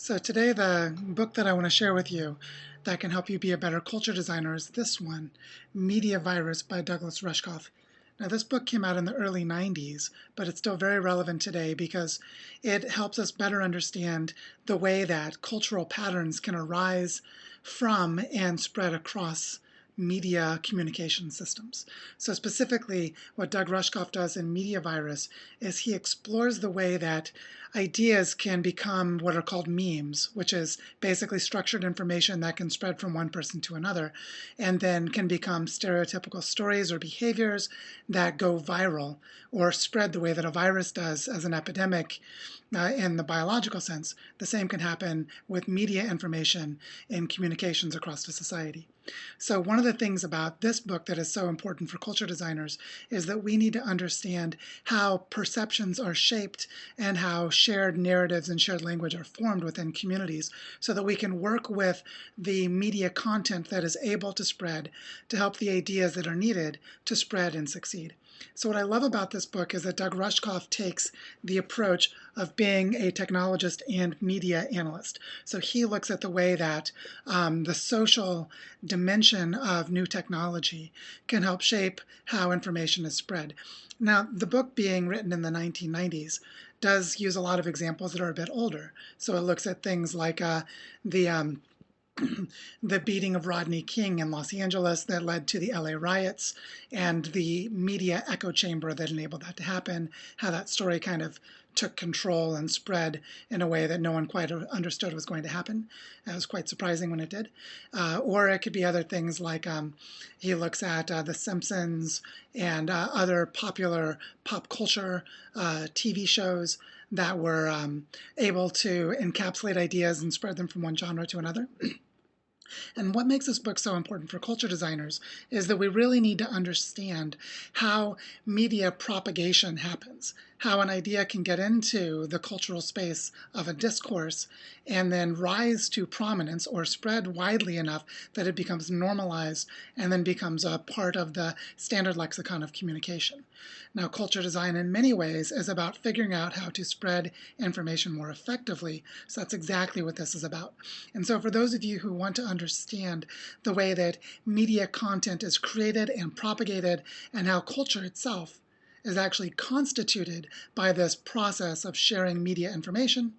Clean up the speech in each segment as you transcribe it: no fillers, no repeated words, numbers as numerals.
So today the book that I want to share with you that can help you be a better culture designer is this one, Media Virus by Douglas Rushkoff. Now this book came out in the early 90s, but it's still very relevant today because it helps us better understand the way that cultural patterns can arise from and spread across media communication systems. So specifically, what Doug Rushkoff does in Media Virus is he explores the way that ideas can become what are called memes, which is basically structured information that can spread from one person to another, and then can become stereotypical stories or behaviors that go viral or spread the way that a virus does as an epidemic in the biological sense. The same can happen with media information in communications across the society. So one of the things about this book that is so important for culture designers is that we need to understand how perceptions are shaped and how shared narratives and shared language are formed within communities so that we can work with the media content that is able to spread to help the ideas that are needed to spread and succeed. So what I love about this book is that Doug Rushkoff takes the approach of being a technologist and media analyst. So he looks at the way that the social dimension of new technology can help shape how information is spread. Now, the book being written in the 1990s does use a lot of examples that are a bit older. So it looks at things like the the beating of Rodney King in Los Angeles that led to the LA riots and the media echo chamber that enabled that to happen, how that story kind of took control and spread in a way that no one quite understood was going to happen. It was quite surprising when it did. Or it could be other things like he looks at The Simpsons and other popular pop culture TV shows that were able to encapsulate ideas and spread them from one genre to another. And what makes this book so important for culture designers is that we really need to understand how media propagation happens, how an idea can get into the cultural space of a discourse and then rise to prominence or spread widely enough that it becomes normalized and then becomes a part of the standard lexicon of communication. Now, culture design in many ways is about figuring out how to spread information more effectively, so that's exactly what this is about. And so for those of you who want to understand the way that media content is created and propagated and how culture itself is actually constituted by this process of sharing media information,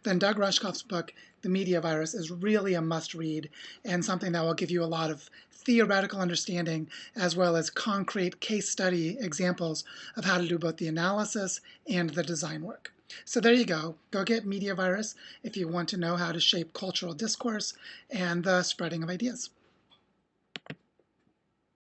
then Doug Rushkoff's book, The Media Virus, is really a must-read and something that will give you a lot of theoretical understanding as well as concrete case study examples of how to do both the analysis and the design work. So there you go. Go get Media Virus if you want to know how to shape cultural discourse and the spreading of ideas.